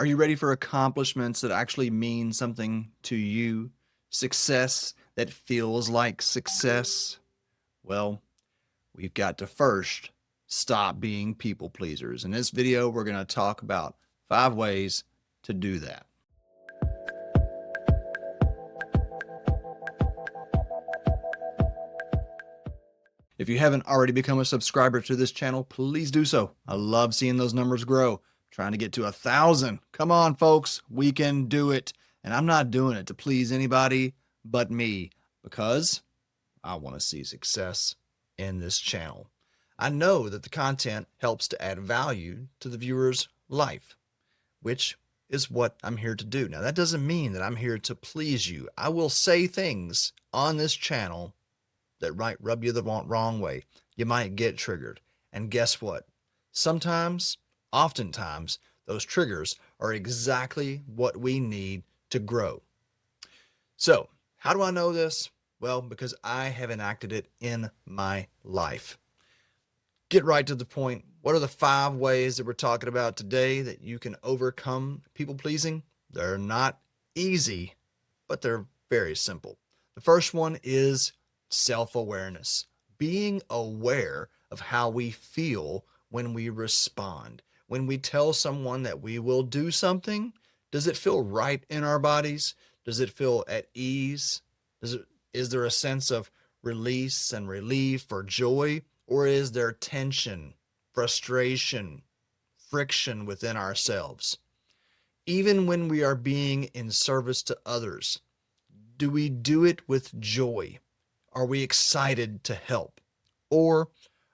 Are you ready for accomplishments that actually mean something to you? Success that feels like success? Well, we've got to first stop being people pleasers. In this video, we're going to talk about 5 ways to do that. If you haven't already become a subscriber to this channel, please do so. I love seeing those numbers grow. Trying to get to 1,000. Come on, folks. We can do it. And I'm not doing it to please anybody but me because I want to see success in this channel. I know that the content helps to add value to the viewer's life, which is what I'm here to do. Now, that doesn't mean that I'm here to please you. I will say things on this channel that might rub you the wrong way. You might get triggered. And guess what? Sometimes, oftentimes, those triggers are exactly what we need to grow. So, how do I know this? Well, because I have enacted it in my life. Get right to the point. What are the 5 ways that we're talking about today that you can overcome people pleasing? They're not easy, but they're very simple. The first one is self-awareness. Being aware of how we feel when we respond. When we tell someone that we will do something, does it feel right in our bodies? Does it feel at ease? Is there a sense of release and relief or joy? Or is there tension, frustration, friction within ourselves? Even when we are being in service to others, do we do it with joy? Are we excited to help? Or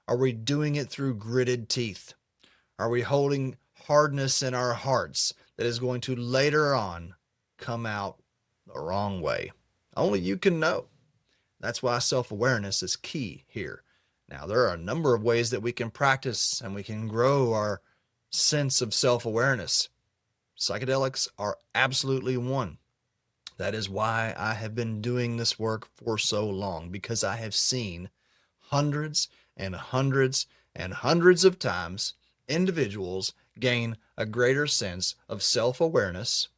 are we doing it through gritted teeth? Are we holding hardness in our hearts that is going to later on come out the wrong way? Only you can know. That's why self-awareness is key here. Now, there are a number of ways that we can practice and we can grow our sense of self-awareness. Psychedelics are absolutely one. That is why I have been doing this work for so long, because I have seen hundreds and hundreds and hundreds of times individuals gain a greater sense of self-awareness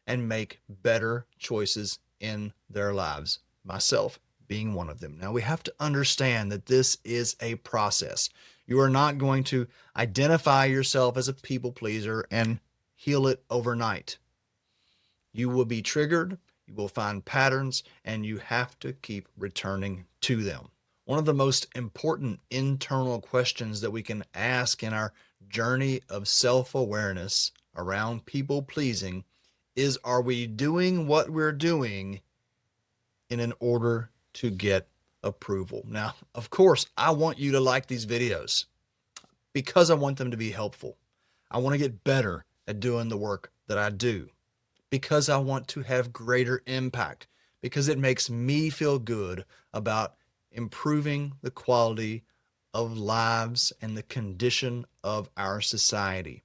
and make better choices in their lives, myself being one of them. Now, we have to understand that this is a process. You are not going to identify yourself as a people pleaser and heal it overnight. You will be triggered. You will find patterns, and you have to keep returning to them. One of the most important internal questions that we can ask in our journey of self-awareness around people-pleasing is, are we doing what we're doing in an order to get approval? Now, of course, I want you to like these videos because I want them to be helpful. I want to get better at doing the work that I do, because I want to have greater impact, because it makes me feel good about improving the quality of lives and the condition of our society.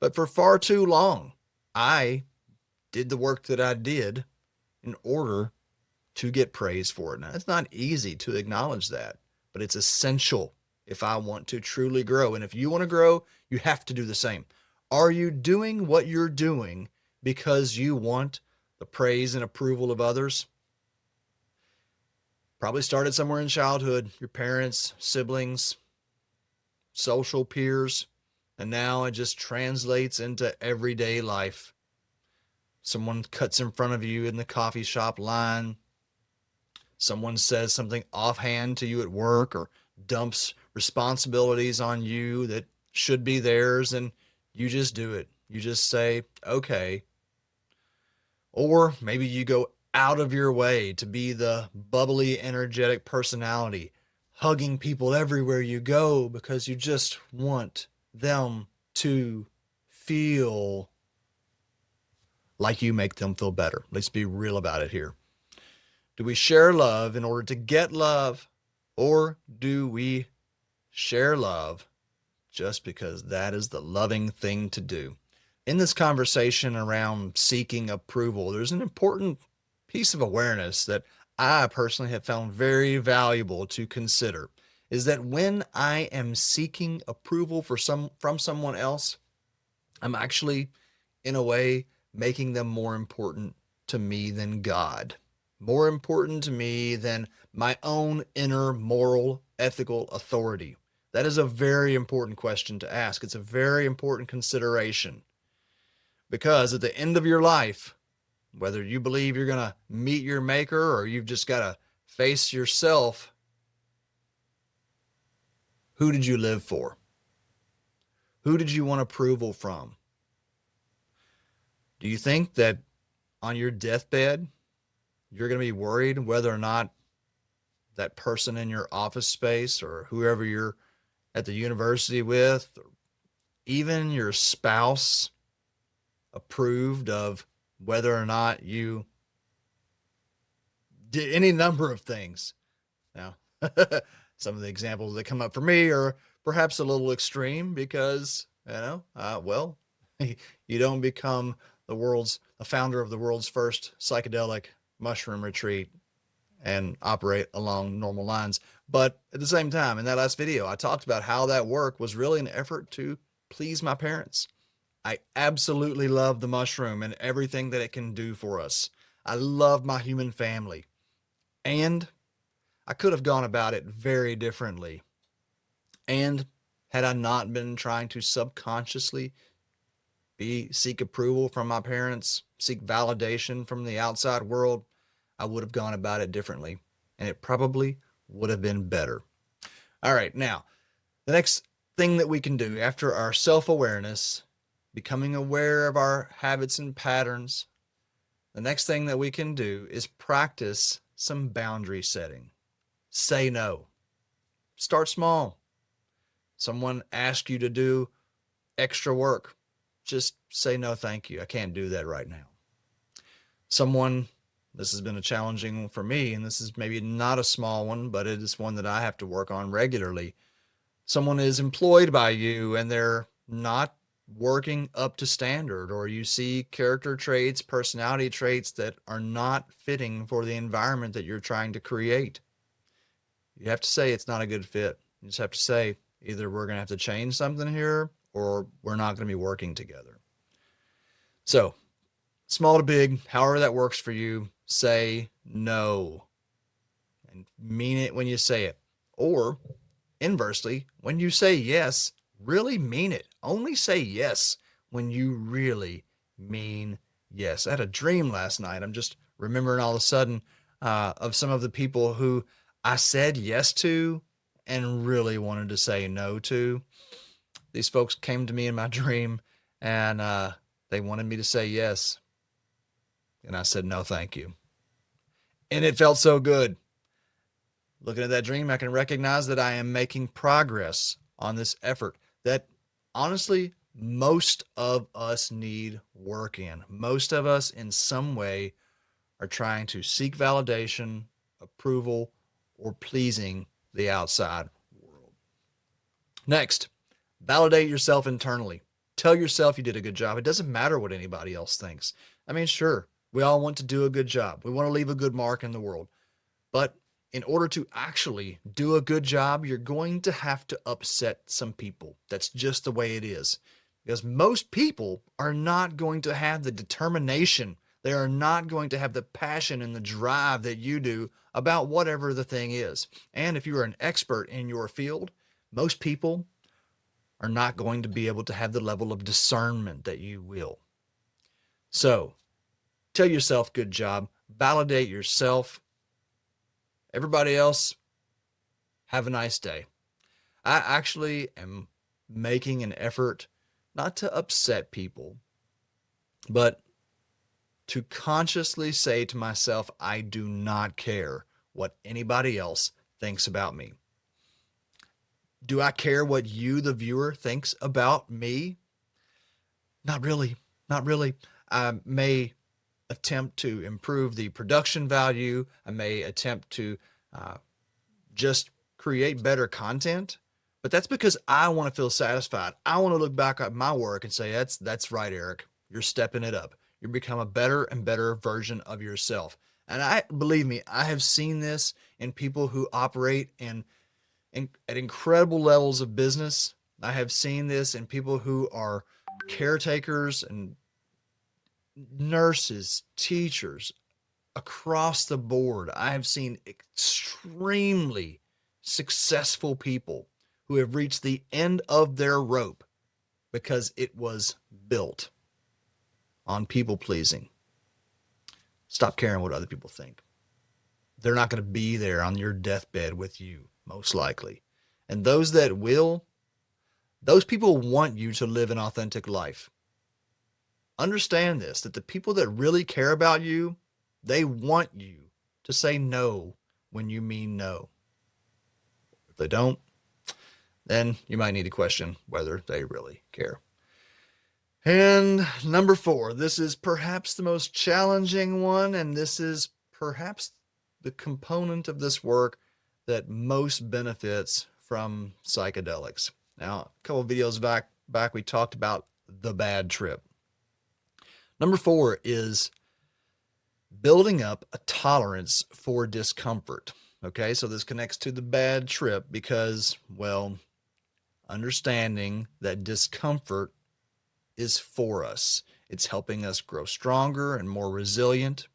But for far too long, I did the work that I did in order to get praise for it. Now, it's not easy to acknowledge that, but it's essential if I want to truly grow. And if you want to grow, you have to do the same. Are you doing what you're doing because you want the praise and approval of others? Probably started somewhere in childhood, your parents, siblings, social peers, and now it just translates into everyday life. Someone cuts in front of you in the coffee shop line. Someone says something offhand to you at work or dumps responsibilities on you that should be theirs, and you just do it. You just say, okay. Or maybe you go out of your way to be the bubbly, energetic personality, hugging people everywhere you go because you just want them to feel like you make them feel better. Let's be real about it here. Do we share love in order to get love, or do we share love just because that is the loving thing to do? In this conversation around seeking approval, there's an important piece of awareness that I personally have found very valuable to consider, is that when I am seeking approval from someone else, I'm actually in a way, making them more important to me than God, more important to me than my own inner moral, ethical authority? That is a very important question to ask. It's a very important consideration because at the end of your life, whether you believe you're going to meet your maker or you've just got to face yourself, who did you live for? Who did you want approval from? Do you think that on your deathbed, you're going to be worried whether or not that person in your office space or whoever you're at the university with, or even your spouse, approved of whether or not you did any number of things? Now, some of the examples that come up for me are perhaps a little extreme because, well, you don't become the founder of the world's first psychedelic mushroom retreat and operate along normal lines. But at the same time, in that last video, I talked about how that work was really an effort to please my parents. I absolutely love the mushroom and everything that it can do for us. I love my human family. And I could have gone about it very differently. And had I not been trying to subconsciously seek approval from my parents, seek validation from the outside world, I would have gone about it differently. And it probably would have been better. All right, now, the next thing that we can do after our self-awareness, becoming aware of our habits and patterns, the next thing that we can do is practice some boundary setting. Say no. Start small. Someone asks you to do extra work. Just say no, thank you. I can't do that right now. This has been a challenging one for me, and this is maybe not a small one, but it is one that I have to work on regularly. Someone is employed by you and they're not working up to standard, or you see character traits, personality traits that are not fitting for the environment that you're trying to create. You have to say it's not a good fit. You just have to say either we're going to have to change something here or we're not going to be working together. So, small to big, however that works for you, say no and mean it when you say it. Or inversely, when you say yes, really mean it. Only say yes when you really mean yes. I had a dream last night. I'm just remembering all of a sudden of some of the people who I said yes to and really wanted to say no to. These folks came to me in my dream and they wanted me to say yes. And I said, no, thank you. And it felt so good. Looking at that dream, I can recognize that I am making progress on this effort that honestly, most of us need work in. Most of us in some way are trying to seek validation, approval, or pleasing the outside world. Next, validate yourself internally. Tell yourself you did a good job. It doesn't matter what anybody else thinks. I mean, sure, we all want to do a good job. We want to leave a good mark in the world. But in order to actually do a good job, you're going to have to upset some people. That's just the way it is. Because most people are not going to have the determination. They are not going to have the passion and the drive that you do about whatever the thing is. And if you are an expert in your field, most people are not going to be able to have the level of discernment that you will. So, tell yourself good job, validate yourself. Everybody else, have a nice day. I actually am making an effort not to upset people, but to consciously say to myself, I do not care what anybody else thinks about me. Do I care what you, the viewer, thinks about me? Not really. Not really. I may attempt to improve the production value. I may attempt to just create better content, but that's because I want to feel satisfied. I want to look back at my work and say, that's right, Eric. You're stepping it up. You become a better and better version of yourself. And believe me, I have seen this in people who operate at incredible levels of business. I have seen this in people who are caretakers and nurses, teachers, across the board. I have seen extremely successful people who have reached the end of their rope because it was built on people pleasing. Stop caring what other people think. They're not going to be there on your deathbed with you, most likely. And those that will, those people want you to live an authentic life. Understand this, that the people that really care about you, they want you to say no when you mean no. If they don't, then you might need to question whether they really care. And number 4, this is perhaps the most challenging one, and this is perhaps the component of this work that most benefits from psychedelics. Now, a couple of videos back we talked about the bad trip. Number 4 is building up a tolerance for discomfort. Okay, so this connects to the bad trip because, well, understanding that discomfort is for us. It's helping us grow stronger and more resilient.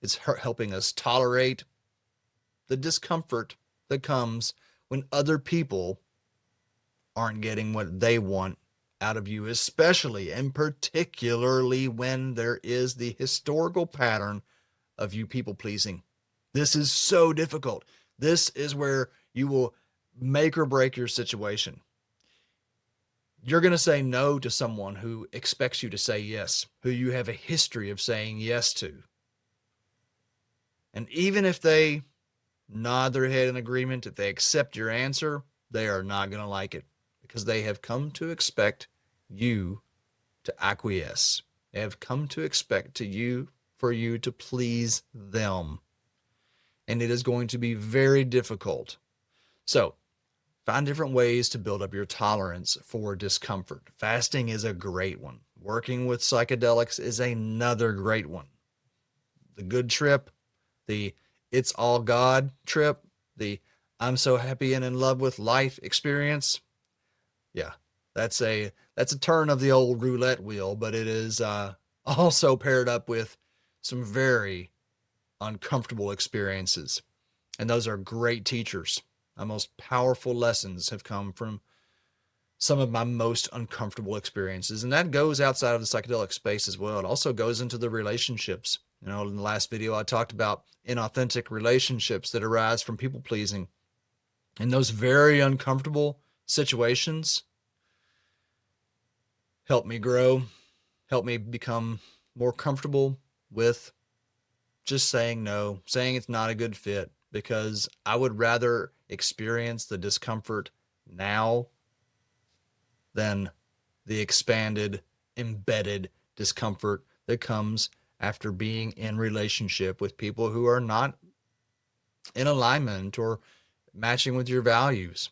It's helping us tolerate the discomfort that comes when other people aren't getting what they want out of you, especially and particularly when there is the historical pattern of you people pleasing. This is so difficult. This is where you will make or break your situation. You're going to say no to someone who expects you to say yes, who you have a history of saying yes to. And even if they nod their head in agreement, if they accept your answer, they are not going to like it because they have come to expect you to acquiesce. They have come to expect for you to please them. And it is going to be very difficult. So, find different ways to build up your tolerance for discomfort. Fasting is a great one. Working with psychedelics is another great one. The good trip, the it's all God trip, the I'm so happy and in love with life experience. Yeah, that's a turn of the old roulette wheel, but it is also paired up with some very uncomfortable experiences. And those are great teachers. My most powerful lessons have come from some of my most uncomfortable experiences. And that goes outside of the psychedelic space as well. It also goes into the relationships. You know, in the last video, I talked about inauthentic relationships that arise from people pleasing. And those very uncomfortable situations help me grow, help me become more comfortable with just saying no, saying it's not a good fit, because I would rather experience the discomfort now than the expanded, embedded discomfort that comes after being in relationship with people who are not in alignment or matching with your values.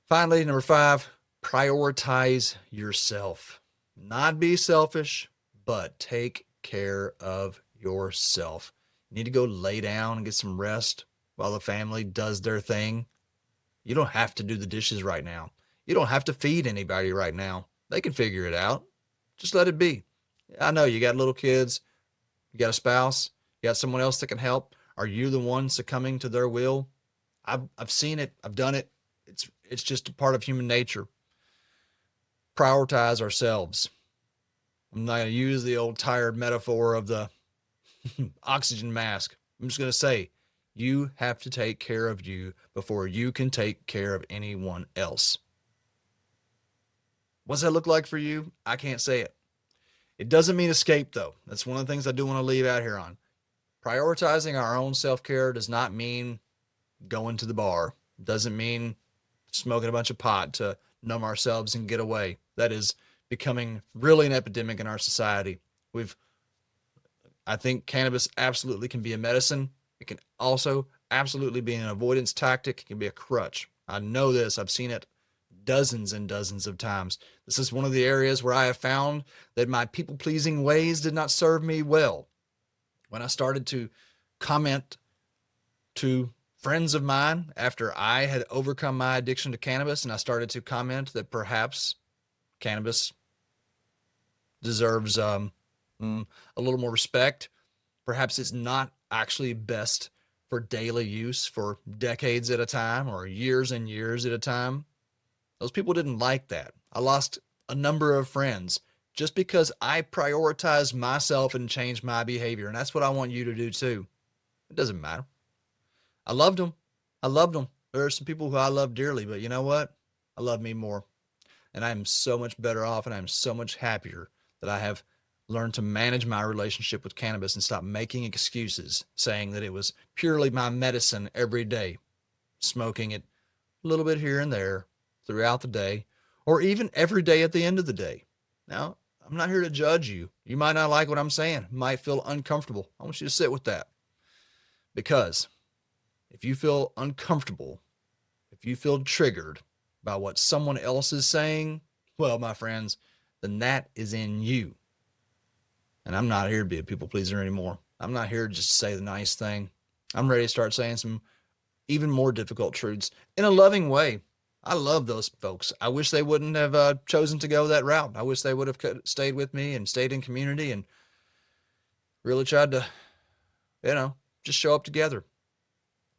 Finally, number 5, prioritize yourself. Not be selfish, but take care of yourself. You need to go lay down and get some rest while the family does their thing. You don't have to do the dishes right now. You don't have to feed anybody right now. They can figure it out. Just let it be. I know you got little kids, you got a spouse, you got someone else that can help. Are you the one succumbing to their will? I've seen it. I've done it. It's just a part of human nature. Prioritize ourselves. I'm not going to use the old tired metaphor of the oxygen mask. I'm just going to say, you have to take care of you before you can take care of anyone else. What's that look like for you? I can't say it. It doesn't mean escape, though. That's one of the things I do want to leave out here on. Prioritizing our own self-care does not mean going to the bar. It doesn't mean smoking a bunch of pot to numb ourselves and get away. That is becoming really an epidemic in our society. I think cannabis absolutely can be a medicine. It can also absolutely be an avoidance tactic. It can be a crutch. I know this. I've seen it dozens and dozens of times. This is one of the areas where I have found that my people-pleasing ways did not serve me well. When I started to comment to friends of mine after I had overcome my addiction to cannabis, and I started to comment that perhaps cannabis deserves a little more respect. Perhaps it's not actually best for daily use for decades at a time or years and years at a time. Those people didn't like that. I lost a number of friends just because I prioritized myself and changed my behavior. And that's what I want you to do too. It doesn't matter. I loved them. I loved them. There are some people who I love dearly, but you know what? I love me more. And I am so much better off and I'm so much happier that I have learned to manage my relationship with cannabis and stop making excuses saying that it was purely my medicine every day, smoking it a little bit here and there throughout the day, or even every day at the end of the day. Now, I'm not here to judge you. You might not like what I'm saying, might feel uncomfortable. I want you to sit with that because if you feel uncomfortable, if you feel triggered by what someone else is saying, well, my friends, then that is in you. And I'm not here to be a people pleaser anymore. I'm not here to just say the nice thing. I'm ready to start saying some even more difficult truths in a loving way. I love those folks. I wish they wouldn't have chosen to go that route. I wish they would have stayed with me and stayed in community and really tried to, just show up together.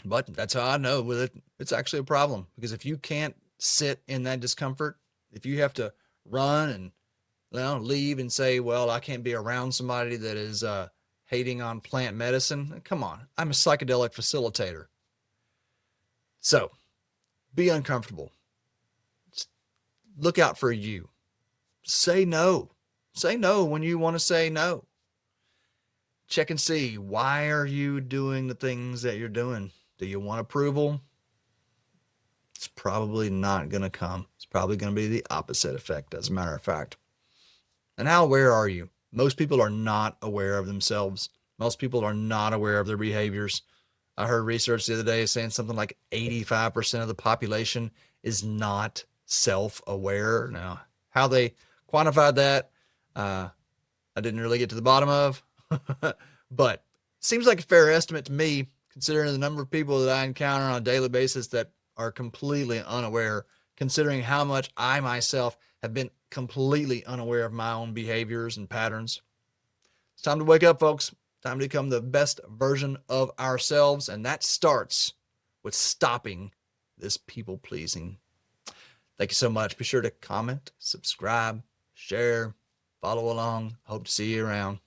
But that's how I know with it, it's actually a problem because if you can't sit in that discomfort, if you have to run and leave and say, well, I can't be around somebody that is hating on plant medicine. Come on. I'm a psychedelic facilitator. So be uncomfortable. Just look out for you. Say no. Say no when you want to say no. Check and see, why are you doing the things that you're doing? Do you want approval? It's probably not going to come. It's probably going to be the opposite effect, as a matter of fact. And how aware are you? Most people are not aware of themselves. Most people are not aware of their behaviors. I heard research the other day saying something like 85% of the population is not self-aware. Now, how they quantified that, I didn't really get to the bottom of, but seems like a fair estimate to me, considering the number of people that I encounter on a daily basis that are completely unaware, considering how much I myself have been completely unaware of my own behaviors and patterns. It's time to wake up, folks. Time to become the best version of ourselves, and that starts with stopping this people pleasing. Thank you so much. Be sure to comment, subscribe, share, follow along. Hope to see you around.